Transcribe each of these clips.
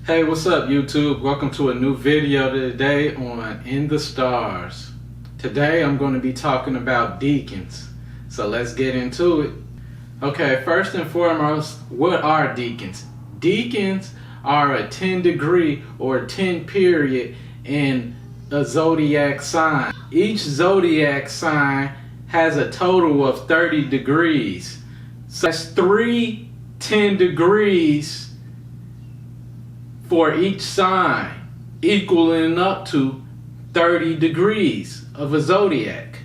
Hey, what's up YouTube? Welcome to a new video today on In the Stars. Today I'm going to be talking about decans. So let's get into it. Okay, first and foremost, what are decans? Decans are a 10 degree or 10 period in a zodiac sign. Each zodiac sign has a total of 30 degrees. So that's 3 10 degrees for each sign, equaling up to 30 degrees of a zodiac.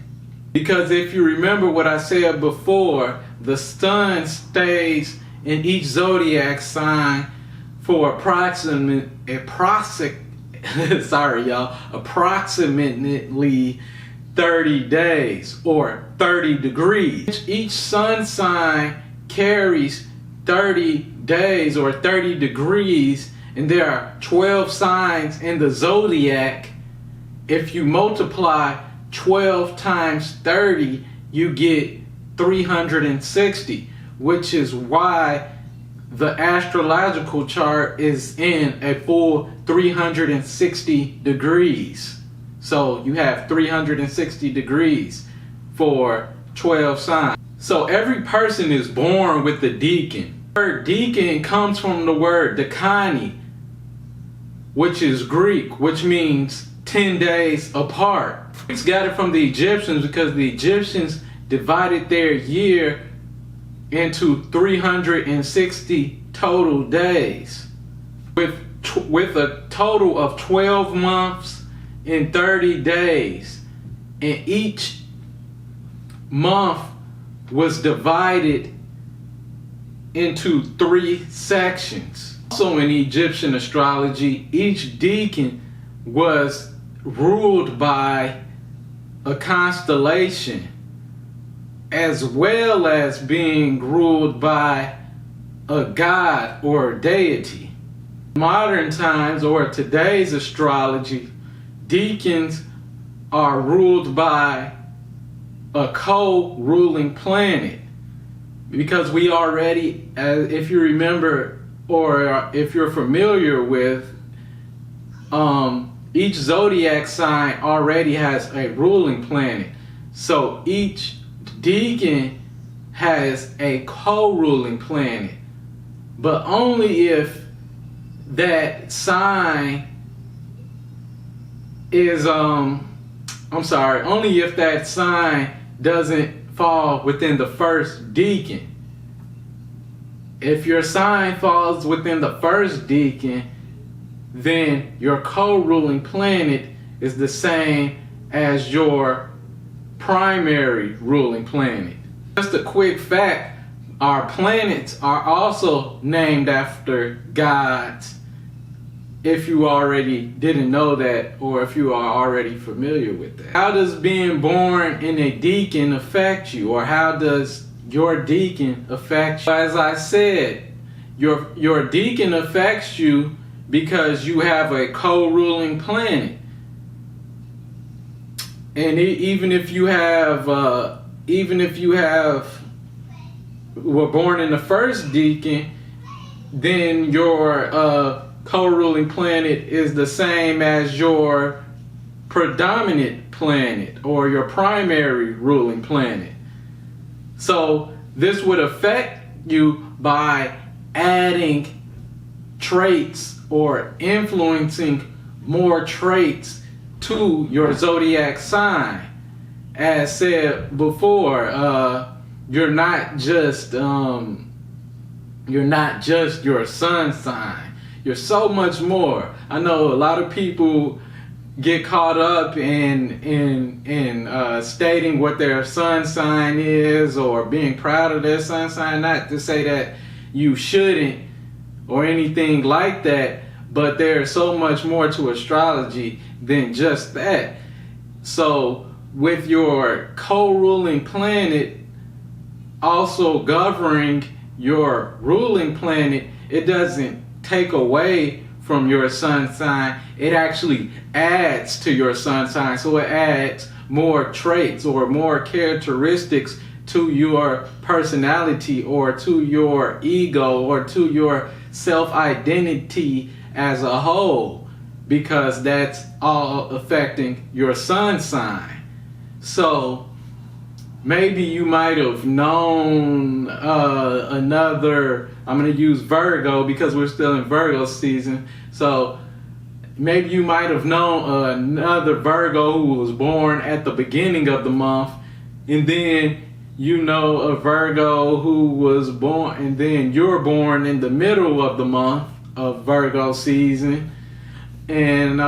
Because if you remember what I said before, the sun stays in each zodiac sign for approximately 30 days or 30 degrees. Each sun sign carries 30 days or 30 degrees, and there are 12 signs in the zodiac. If you multiply 12 times 30, you get 360, which is why the astrological chart is in a full 360 degrees. So you have 360 degrees for 12 signs. So every person is born with the decan. The word decan comes from the word decani, which is Greek, which means 10 days apart. It's got it from the Egyptians because the Egyptians divided their year into 360 total days, with a total of 12 months and 30 days, and each month was divided into 3 sections. Also in Egyptian astrology, each decan was ruled by a constellation, as well as being ruled by a god or a deity. Modern times, or today's astrology, decans are ruled by a co-ruling planet, because we already, if you remember or if you're familiar with, each zodiac sign already has a ruling planet. So each decan has a co-ruling planet, but only if that sign is only if that sign doesn't fall within the first decan. If your sign falls within the first decan, then your co-ruling planet is the same as your primary ruling planet. Just a quick fact, our planets are also named after gods, if you already didn't know that, or if you are already familiar with that. How does being born in a decan affect you, or how does your decan affect you? As I said, your decan affects you because you have a co-ruling planet. And even if you were born in the first decan, then your co-ruling planet is the same as your predominant planet or your primary ruling planet. So this would affect you by adding traits or influencing more traits to your zodiac sign. As said before, you're not just your sun sign. You're so much more. I know a lot of people get caught up in stating what their sun sign is, or being proud of their sun sign. Not to say that you shouldn't or anything like that, but there's so much more to astrology than just that. So with your co-ruling planet also governing your ruling planet, it doesn't take away from your sun sign. It actually adds to your sun sign. So it adds more traits or more characteristics to your personality, or to your ego, or to your self-identity as a whole, because that's all affecting your sun sign. So maybe you might have known another, I'm going to use Virgo because we're still in Virgo season. So maybe you might have known another Virgo who was born at the beginning of the month, and then you know a Virgo who was born, and then you're born in the middle of the month of Virgo season. And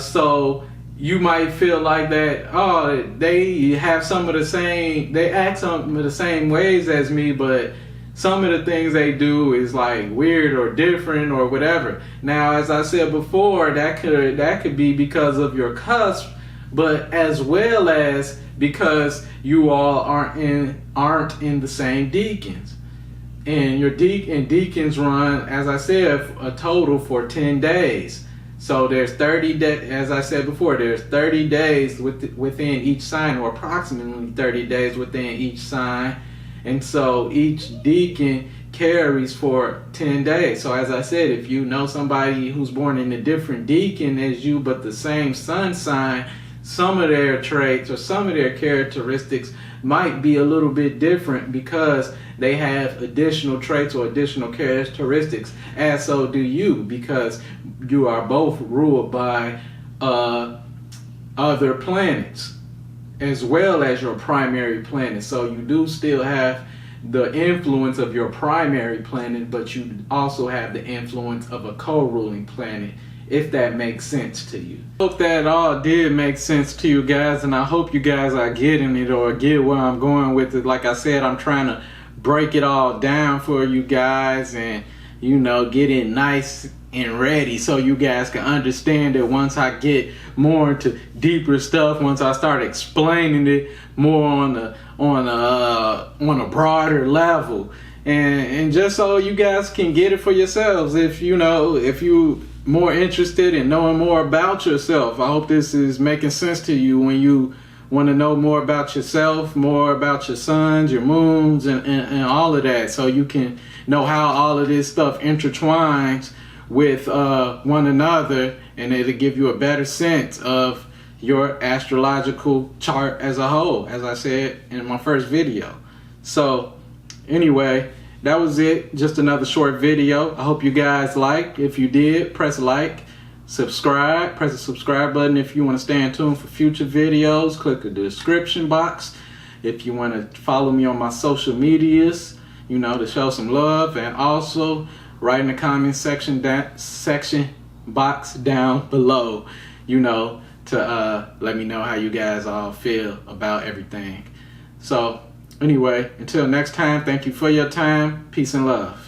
so you might feel like that, oh, they have some of the same, they act some of the same ways as me, but some of the things they do is like weird or different or whatever. Now, as I said before, that could be because of your cusp, but as well as because you all aren't in the same decans. And your decans run, as I said, a total for 10 days. So there's 30 days, as I said before, there's 30 days within each sign, or approximately 30 days within each sign. And so each decan carries for 10 days. So as I said, if you know somebody who's born in a different decan as you, but the same sun sign, some of their traits or some of their characteristics might be a little bit different because they have additional traits or additional characteristics, as so do you, because you are both ruled by other planets as well as your primary planet. So you do still have the influence of your primary planet, but you also have the influence of a co-ruling planet, if that makes sense to you. Hope that all did make sense to you guys, and I hope you guys are getting it or get where I'm going with it. Like I said, I'm trying to break it all down for you guys and, you know, get it nice and ready so you guys can understand it once I get more into deeper stuff, once I start explaining it more on a broader level, and just so you guys can get it for yourselves. If you more interested in knowing more about yourself, I hope this is making sense to you when you want to know more about yourself, more about your suns, your moons, and all of that, so you can know how all of this stuff intertwines with one another, and it'll give you a better sense of your astrological chart as a whole, as I said in my first video. So anyway, that was it. Just another short video. I hope you guys like. If you did, press like, subscribe, press the subscribe button. If you want to stay in tune for future videos, click the description box. If you want to follow me on my social medias, you know, to show some love, and also write in the comment section box down below, you know, to let me know how you guys all feel about everything. So anyway, until next time, thank you for your time. Peace and love.